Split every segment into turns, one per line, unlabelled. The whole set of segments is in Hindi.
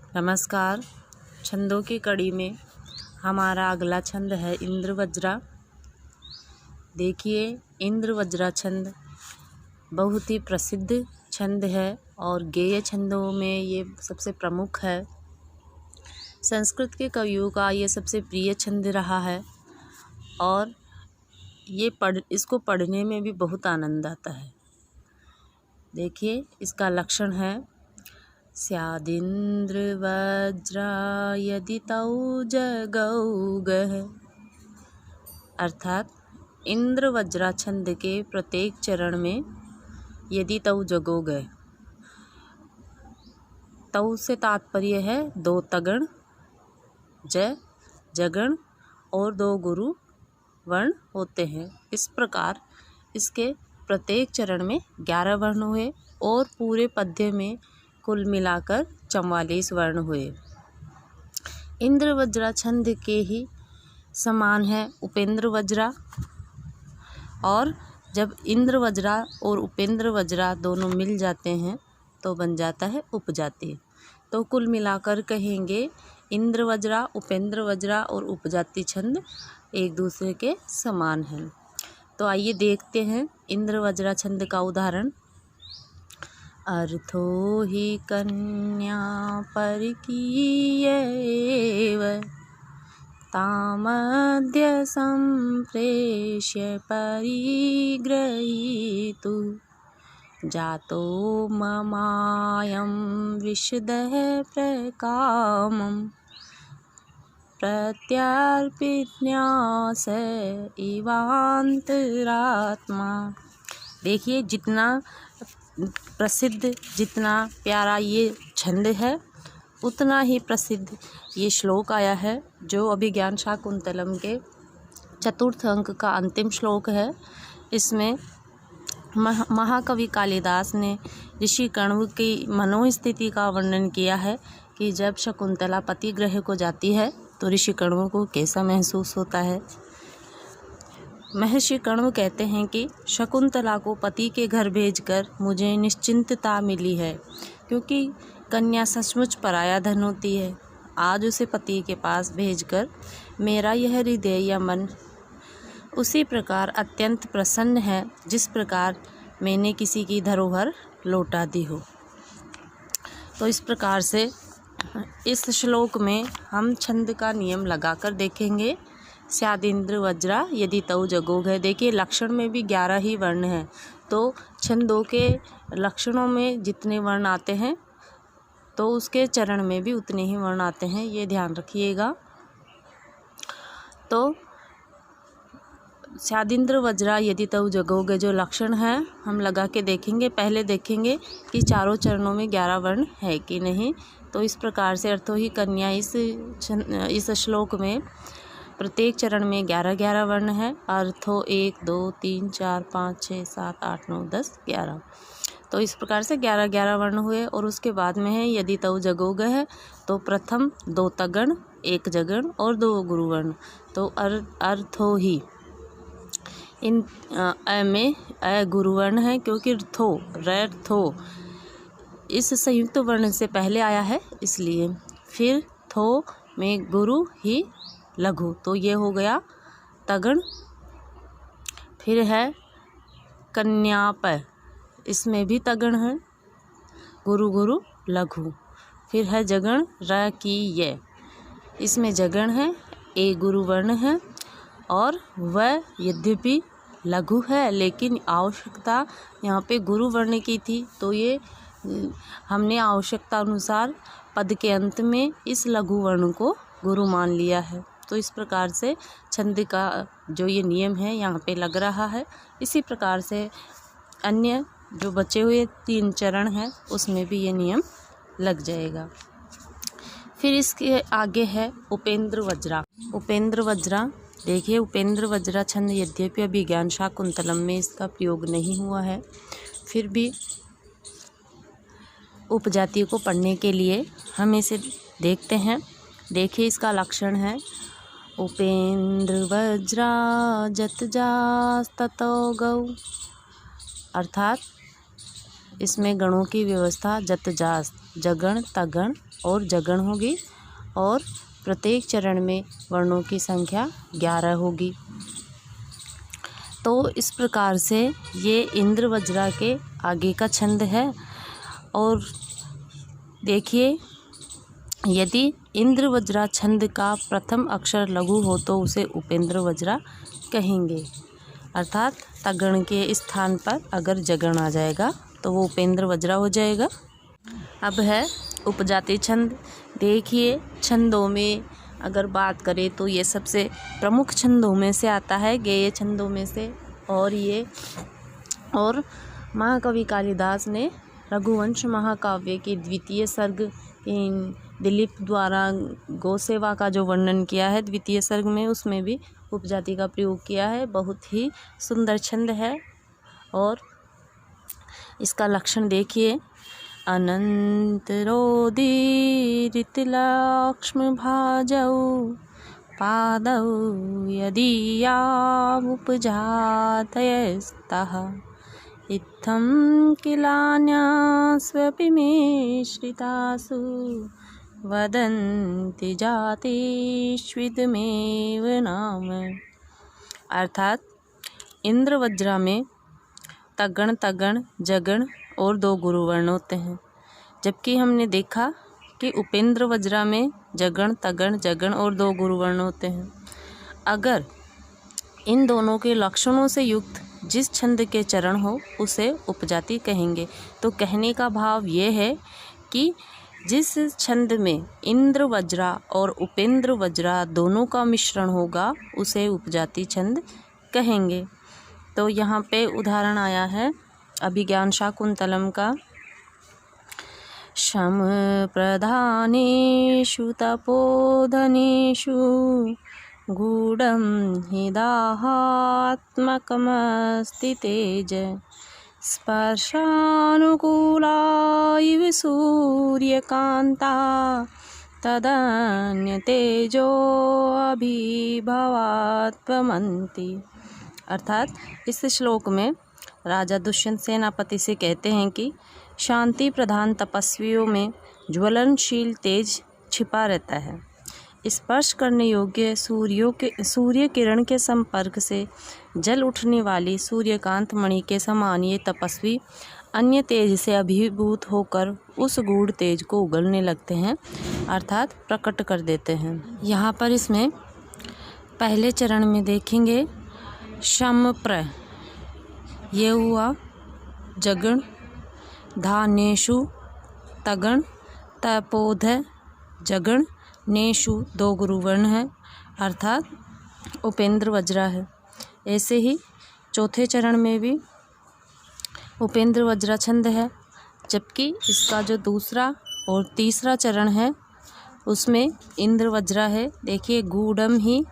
नमस्कार। छंदों की कड़ी में हमारा अगला छंद है इंद्र वज्रा। देखिए, इंद्र वज्रा छंद बहुत ही प्रसिद्ध छंद है और गेय छंदों में ये सबसे प्रमुख है। संस्कृत के कवियों का ये सबसे प्रिय छंद रहा है और इसको पढ़ने में भी बहुत आनंद आता है। देखिए, इसका लक्षण है स्यादिंद्र वज्रा यदि तौ जगौगः। अर्थात इंद्र वज्रा छंद के प्रत्येक चरण में यदि तौ जगोगः, तौ से तात्पर्य है दो तगण जगण और दो गुरु वर्ण होते हैं। इस प्रकार इसके प्रत्येक चरण में 11 वर्ण हुए और पूरे पद्य में कुल मिलाकर 44 वर्ण हुए। इंद्र वज्रा छंद के ही समान है उपेंद्र वज्रा, और जब इंद्र वज्रा और उपेंद्र वज्रा दोनों मिल जाते हैं तो बन जाता है उपजाति। तो कुल मिलाकर कहेंगे इंद्र वज्रा, उपेंद्र वज्रा और उपजाति छंद एक दूसरे के समान हैं। तो आइए देखते हैं इंद्र वज्रा छंद का उदाहरण। अर्थो हि कन्या परकीयैव तामद्य सम्प्रेष्य परिग्रहीतु जातो ममायं विशदः प्रकामं प्रत्यर्पिन्यास इवान्तरात्मा। देखिए, जितना प्रसिद्ध, जितना प्यारा ये छंद है, उतना ही प्रसिद्ध ये श्लोक आया है जो अभिज्ञान शाकुंतलम के चतुर्थ अंक का अंतिम श्लोक है। इसमें महाकवि कालिदास ने ऋषि कण्व की मनोस्थिति का वर्णन किया है कि जब शकुंतला पति गृह को जाती है तो ऋषि कण्व को कैसा महसूस होता है। महर्षि कण्व कहते हैं कि शकुंतला को पति के घर भेजकर मुझे निश्चिंतता मिली है, क्योंकि कन्या सचमुच पराया धन होती है। आज उसे पति के पास भेजकर मेरा यह हृदय या मन उसी प्रकार अत्यंत प्रसन्न है जिस प्रकार मैंने किसी की धरोहर लौटा दी हो। तो इस प्रकार से इस श्लोक में हम छंद का नियम लगाकर देखेंगे। स्यादिंद्र वज्रा यदि तौ जगोगः। देखिए, लक्षण में भी 11 ही वर्ण हैं, तो छंदों के लक्षणों में जितने वर्ण आते हैं तो उसके चरण में भी उतने ही वर्ण आते हैं, ये ध्यान रखिएगा। तो स्यादिंद्र वज्रा यदि तौ जगोगः जो लक्षण है हम लगा के देखेंगे। पहले देखेंगे कि चारों चरणों में 11 वर्ण है कि नहीं। तो इस प्रकार से अर्थो ही कन्या इस श्लोक में प्रत्येक चरण में 11-11 वर्ण है। अर्थो 1 2 3 4 5 6 7 8 9 10 11। तो इस प्रकार से 11-11 वर्ण हुए और उसके बाद में है यदि तौ जगोगः है, तो प्रथम 2 तगण 1 जगण और 2 गुरुवर्ण। तो अर्थो ही इन अ में अ गुरुवर्ण है, क्योंकि थो इस संयुक्त वर्ण से पहले आया है इसलिए। फिर थो में गुरु ही लघु, तो ये हो गया तगण। फिर है कन्याप, इसमें भी तगण है, गुरु गुरु लघु। फिर है जगण र की ये, इसमें जगण है, ए गुरु वर्ण है और वह यद्यपि लघु है लेकिन आवश्यकता यहाँ पे गुरु वर्ण की थी, तो ये हमने आवश्यकता अनुसार पद के अंत में इस लघु वर्ण को गुरु मान लिया है। तो इस प्रकार से छंद का जो ये नियम है यहाँ पे लग रहा है। इसी प्रकार से अन्य जो बचे हुए 3 चरण हैं उसमें भी ये नियम लग जाएगा। फिर इसके आगे है उपेंद्र वज्रा। उपेंद्र वज्रा, देखिए, उपेंद्र वज्रा छंद यद्यपि अभिज्ञान शाकुंतलम में इसका प्रयोग नहीं हुआ है, फिर भी उपजाति को पढ़ने के लिए हम इसे देखते हैं। देखिए, इसका लक्षण है उपेंद्र वज्रा जत जास ततो गौ। अर्थात इसमें गणों की व्यवस्था जत जास जगण, तगण और जगण होगी और प्रत्येक चरण में वर्णों की संख्या 11 होगी। तो इस प्रकार से ये इंद्र वज्रा के आगे का छंद है। और देखिए, यदि इंद्र वज्रा छंद का प्रथम अक्षर लघु हो तो उसे उपेंद्र वज्रा कहेंगे, अर्थात तगण के स्थान पर अगर जगण आ जाएगा तो वो उपेंद्र वज्रा हो जाएगा। अब है उपजाति छंद। देखिए, छंदों में अगर बात करें तो ये सबसे प्रमुख छंदों में से आता है, गेय छंदों में से। और महाकवि कालिदास ने रघुवंश महाकाव्य के द्वितीय सर्ग दिलीप द्वारा गौ सेवा का जो वर्णन किया है द्वितीय सर्ग में, उसमें भी उपजाति का प्रयोग किया है। बहुत ही सुंदर छंद है। और इसका लक्षण देखिए, अनंत रोदीरितलक्ष्म भाजौ पादौ यदीयामुपजातयस्तः इत्थं किलान्यास्वपि मिश्रितासु वदन्ति जातिष्विदमेव नाम। अर्थात इंद्र वज्रा में तगण, तगण, जगण और 2 गुरुवर्ण होते हैं, जबकि हमने देखा कि उपेंद्र वज्रा में जगण, तगण, जगण और 2 गुरुवर्ण होते हैं। अगर इन दोनों के लक्षणों से युक्त जिस छंद के चरण हो उसे उपजाति कहेंगे। तो कहने का भाव ये है कि जिस छंद में इंद्र वज्रा और उपेंद्र वज्रा दोनों का मिश्रण होगा उसे उपजाति छंद कहेंगे। तो यहाँ पे उदाहरण आया है अभिज्ञान शाकुंतलम का। शम प्रधानेषु तपोधनेषु गूढ़ं हि दाहात्मकमस्ति तेज स्पर्शानुकूला इव सूर्यकान्ता तदन्यतेजोऽभिभवात्वमन्ति। अर्थात इस श्लोक में राजा दुष्यंत सेनापति से कहते हैं कि शांति प्रधान तपस्वियों में ज्वलनशील तेज छिपा रहता है। स्पर्श करने योग्य सूर्य किरण के संपर्क से जल उठने वाली सूर्यकांत मणि के समान ये तपस्वी अन्य तेज से अभिभूत होकर उस गूढ़ तेज को उगलने लगते हैं, अर्थात प्रकट कर देते हैं। यहाँ पर इसमें पहले चरण में देखेंगे शम प्र, ये हुआ जगण, धानेषु तगण, तपोध जगण, नेषु 2 गुरुवर्ण है, अर्थात उपेंद्र वज्रा है। ऐसे ही चौथे चरण में भी उपेंद्र वज्रा छंद है, जबकि इसका जो दूसरा और तीसरा चरण है उसमें इंद्र वज्रा है। देखिए, गूढ़म ही,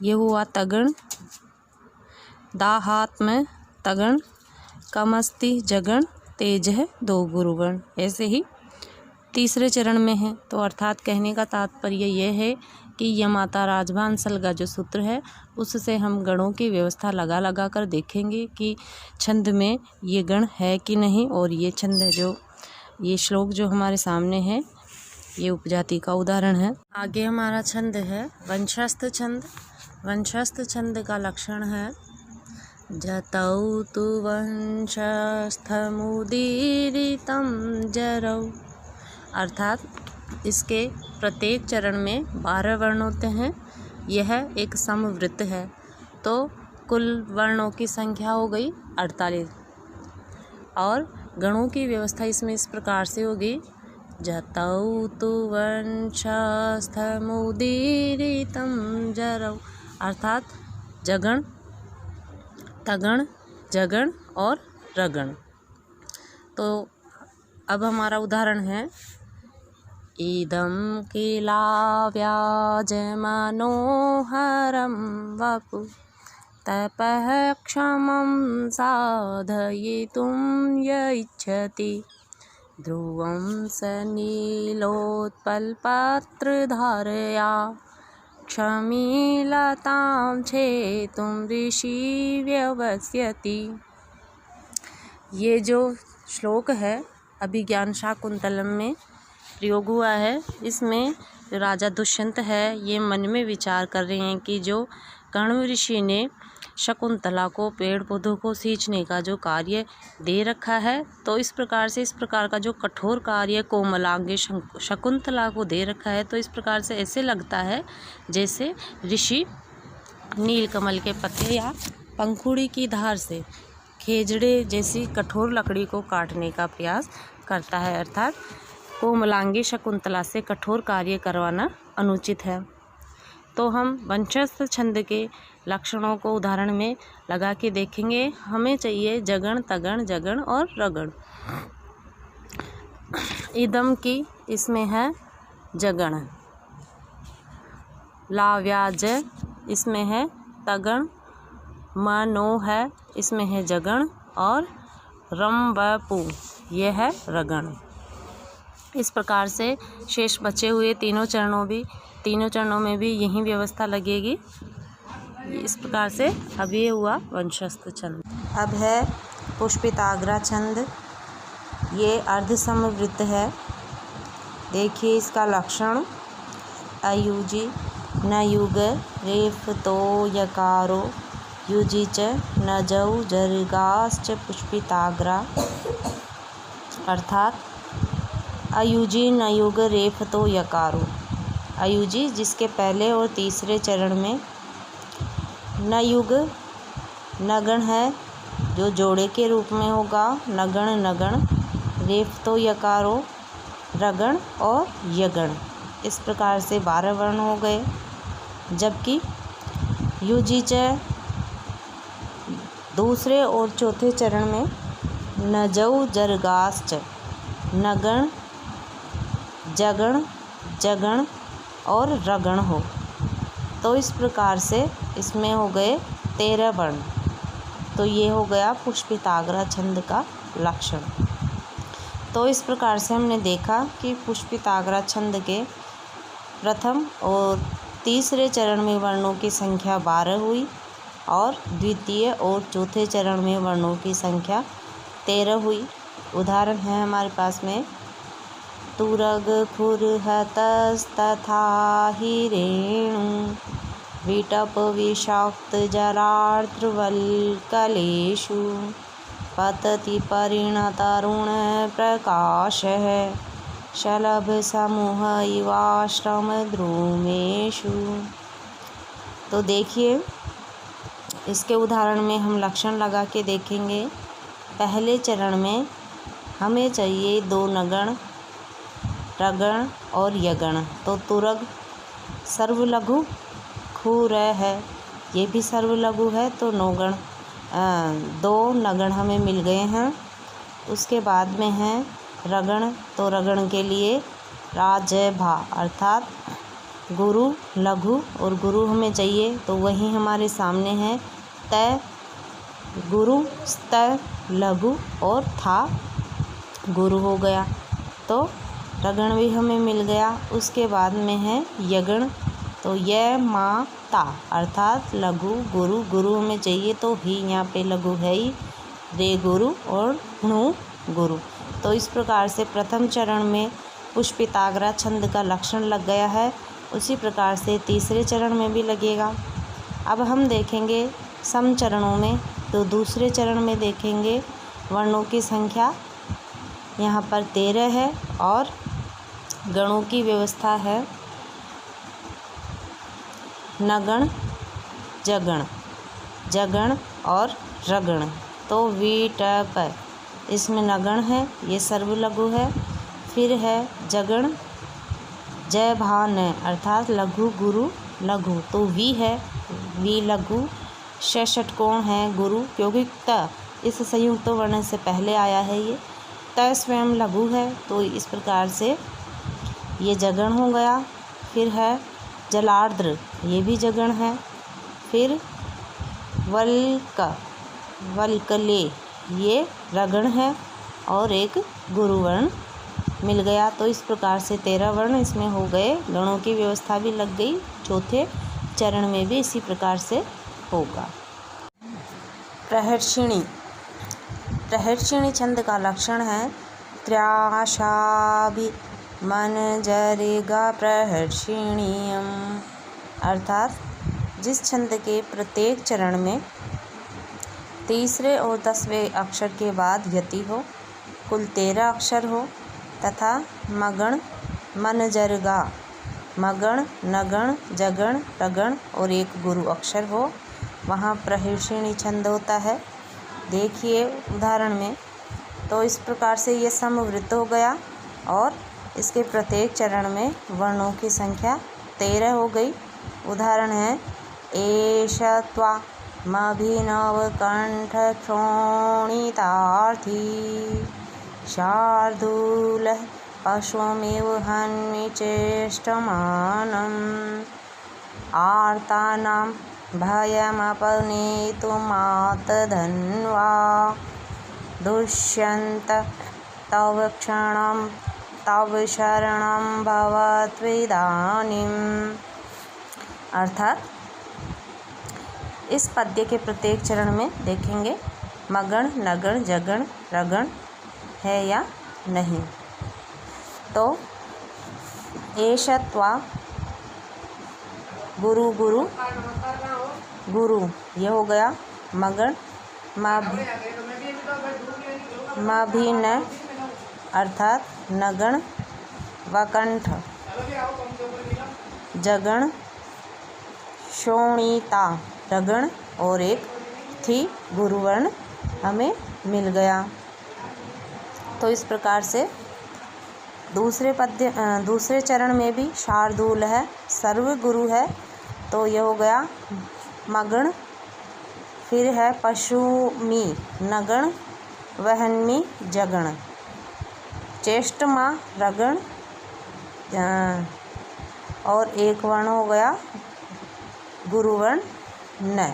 ये हुआ तगण, दाहात्म तगण, कमस्ति जगण, तेज है 2 गुरुवर्ण। ऐसे ही तीसरे चरण में है। तो अर्थात कहने का तात्पर्य यह है कि यमाता राजभांसल का जो सूत्र है उससे हम गणों की व्यवस्था लगा लगा कर देखेंगे कि छंद में ये गण है कि नहीं। और ये छंद है, जो ये श्लोक जो हमारे सामने है, ये उपजाति का उदाहरण है। आगे हमारा छंद है वंशस्थ छंद। वंशस्थ छंद का लक्षण है जतौ तु वंशस्थमुदीरितं जरौ। अर्थात इसके प्रत्येक चरण में 12 वर्ण होते हैं। यह एक समवृत्त है, तो कुल वर्णों की संख्या हो गई 48। और गणों की व्यवस्था इसमें इस प्रकार से होगी जतौ तु वंशस्थमुदीरितं जरौ। अर्थात जगण, तगण, जगण और रगण। तो अब हमारा उदाहरण है इदं किला व्याजमनोहरं वपु तपः क्षमं साधयितुं य इच्छति ध्रुवं स नीलोत्पलपत्रधारया क्षमीलतां छेतुं ऋषि व्यवस्यति। ये जो श्लोक है अभिज्ञान शाकुंतलम में प्रयोग हुआ है। इसमें जो राजा दुष्यंत है ये मन में विचार कर रहे हैं कि जो कण्व ऋषि ने शकुंतला को पेड़ पौधों को सींचने का जो कार्य दे रखा है, तो इस प्रकार का जो कठोर कार्य कोमलांगी शकुंतला को दे रखा है, तो इस प्रकार से ऐसे लगता है जैसे ऋषि नीलकमल के पत्ते या पंखुड़ी की धार से खेजड़े जैसी कठोर लकड़ी को काटने का प्रयास करता है, अर्थात कोमलांगी शकुंतला से कठोर कार्य करवाना अनुचित है। तो हम वंशस्थ छंद के लक्षणों को उदाहरण में लगा के देखेंगे। हमें चाहिए जगण, तगण, जगण और रगण। इदम की इसमें है जगण, लाव्याज इसमें है तगण, मनो है इसमें है जगण और रम व पू ये है रगण। इस प्रकार से शेष बचे हुए तीनों चरणों में भी यही व्यवस्था लगेगी। इस प्रकार से अब ये हुआ वंशस्थ छंद। अब है पुष्पिताग्रा छंद। ये अर्ध समवृत्त है। देखिए इसका लक्षण, अयुजी न युग रेफ तो यकारो युजी च न जऊ जर्गाश्च पुष्पिताग्रा, अर्थात अयुजी न युग रेफ तो यकारो। अयुजी जिसके पहले और तीसरे चरण में न युग नगण है जो जोड़े के रूप में होगा, नगण नगण, रेफ तो यकारो रगण और यगण। इस प्रकार से 12 वर्ण हो गए। जबकि युजी च दूसरे और चौथे चरण में नजऊ जरगाश्च नगण, जगण, जगण और रगण हो, तो इस प्रकार से इसमें हो गए 13 वर्ण। तो ये हो गया पुष्पिताग्रा छंद का लक्षण। तो इस प्रकार से हमने देखा कि पुष्पिताग्रा छंद के प्रथम और तीसरे चरण में वर्णों की संख्या 12 हुई और द्वितीय और चौथे चरण में वर्णों की संख्या 13 हुई। उदाहरण है हमारे पास में तुरग खुरहतस्तथा ही रेणु विटप विषाक्त जरार्द्रवल्कलेषु पतति परिणतरुण प्रकाशः शलभ समूह इवाश्रम द्रुमेषु। तो देखिए इसके उदाहरण में हम लक्षण लगा के देखेंगे। पहले चरण में हमें चाहिए 2 नगण, रगण और यगण। तो तुरग सर्वलघु, खुर है ये भी सर्वलघु है, तो 2 नगण हमें मिल गए हैं। उसके बाद में है रगण, तो रगण के लिए राज भा अर्थात गुरु लघु और गुरु हमें चाहिए, तो वही हमारे सामने है तय गुरु, स्त लघु और था गुरु हो गया, तो रगण भी हमें मिल गया। उसके बाद में है यगण, तो य मा ता अर्थात लघु गुरु, गुरु हमें चाहिए तो ही यहाँ पे लघु है ही, रे गुरु और णु गुरु। तो इस प्रकार से प्रथम चरण में पुष्पिताग्रा छंद का लक्षण लग गया है, उसी प्रकार से तीसरे चरण में भी लगेगा। अब हम देखेंगे सम चरणों में। तो दूसरे चरण में देखेंगे वर्णों की संख्या यहाँ पर 13 है और गणों की व्यवस्था है नगण, जगण, जगण और रगण। तो वीटप इसमें नगण है, ये सर्वलघु है। फिर है जगण, जय भान अर्थात लघु गुरु लघु, तो वी है, वी लघु। षटकोण है गुरु, क्योंकि त इस संयुक्त वर्ण से पहले आया है, ये त स्वयं लघु है, तो इस प्रकार से ये जगण हो गया। फिर है जलार्द्र, ये भी जगण है। फिर वल्क, वल्कले ये रगण है और एक गुरुवर्ण मिल गया। तो इस प्रकार से 13 वर्ण इसमें हो गए। गणों की व्यवस्था भी लग गई। चौथे चरण में भी इसी प्रकार से होगा। प्रहर्षिणी, प्रहर्षिणी छंद का लक्षण है त्रयाशाभिमनजरिगा प्रहर्षिणीयम्। अर्थात जिस छंद के प्रत्येक चरण में तीसरे और 10वें अक्षर के बाद यति हो, कुल 13 अक्षर हो तथा मगण मनजरगा मगण नगण जगण रगण और एक गुरु अक्षर हो, वहाँ प्रहर्षिणी छंद होता है। देखिए उदाहरण में, तो इस प्रकार से ये समवृत्त हो गया और इसके प्रत्येक चरण में वर्णों की संख्या 13 हो गई। उदाहरण है एष त्वा मभिनवकण्ठ क्षोणितार्थी शार्दूलः पशुमिव हन्मि चेष्टमानम् आर्तानां भयमपनेतुमातधन्वा दुष्यन्त तव क्षणं तव शरणं भवत्विदानीम्। अर्थात इस पद्य के प्रत्येक चरण में देखेंगे मगण नगण जगण रगण है या नहीं। तो एष त्वा गुरु गुरु गुरु ये हो गया मगण। मभिन्न अर्थात नगण वकंठ जगण शोणिता रगण और एक थी गुरुवर्ण हमें मिल गया। तो इस प्रकार से दूसरे चरण में भी शार्दूल है, सर्व गुरु है, तो यह हो गया मगण। फिर है पशुमी नगण वहन्मी जगण चेष्टमा रगण और एक वर्ण हो गया गुरुवर्ण न।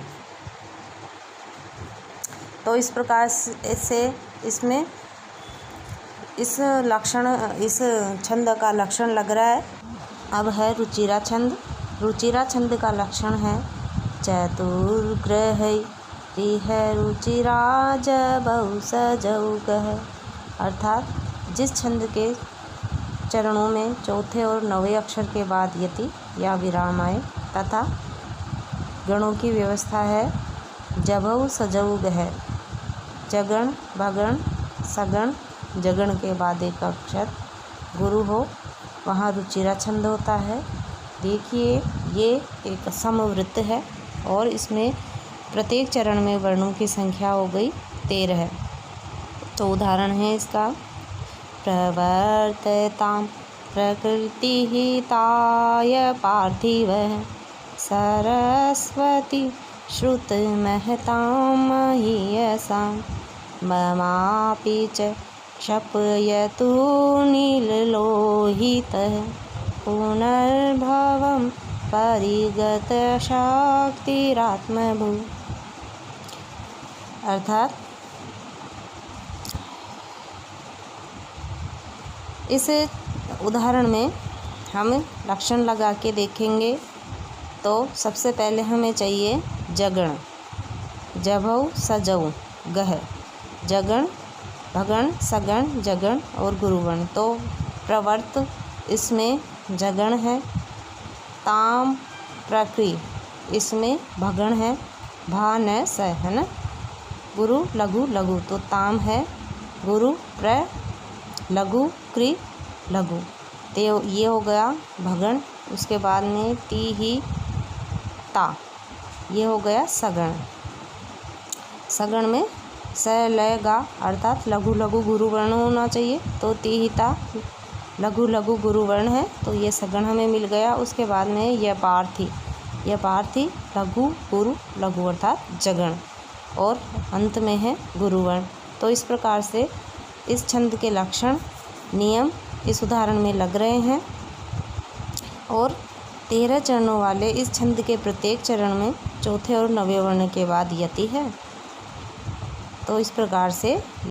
तो इस प्रकार से इसमें इस छंद का लक्षण लग रहा है। अब है रुचिरा छंद। रुचिरा छंद का लक्षण है चतुर्ग्रह रुचिरा जबौ सजौ गह। अर्थात जिस छंद के चरणों में चौथे और 9वें अक्षर के बाद यति या विराम आए तथा गणों की व्यवस्था है जबौ सजौ गह, जगण भगण सगण जगण के बाद एक अक्षर गुरु हो, वहाँ रुचिरा छंद होता है। देखिए ये एक समवृत्त है और इसमें प्रत्येक चरण में वर्णों की संख्या हो गई 13। तो उदाहरण है इसका प्रवर्ततां प्रकृतिहिताय पार्थिवः सरस्वती श्रुतमहतां महीयसां ममापि च शपयतु नीललोहितः पुनर्भवं परिगतशक्तिरात्मभू। अर्थात इस उदाहरण में हम लक्षण लगा के देखेंगे। तो सबसे पहले हमें चाहिए जगण, जभौ सजौ गह, जगण भगण सगण जगण और गुरुवर्ण। तो प्रवर्त इसमें जगण है, ताम प्रकृ इसमें भगण है, भा न स है ना, गुरु लघु लघु तो ताम है, गुरु प्र लघु क्रि लघु, तो ये हो गया भगण। उसके बाद में ती ही ता, ये हो गया सगण। सगण में स लय गा अर्थात लघु लघु गुरुवर्ण होना चाहिए, तो ती ही ता लघु लघु गुरुवर्ण है, तो ये सगण हमें मिल गया। उसके बाद में यह पार्थी लघु गुरु लघु अर्थात जगण और अंत में है गुरुवर्ण। तो इस प्रकार से इस छंद के लक्षण नियम इस उदाहरण में लग रहे हैं और 13 चरणों वाले इस छंद के प्रत्येक चरण में चौथे और 9वें वर्ण के बाद यति है। तो इस प्रकार से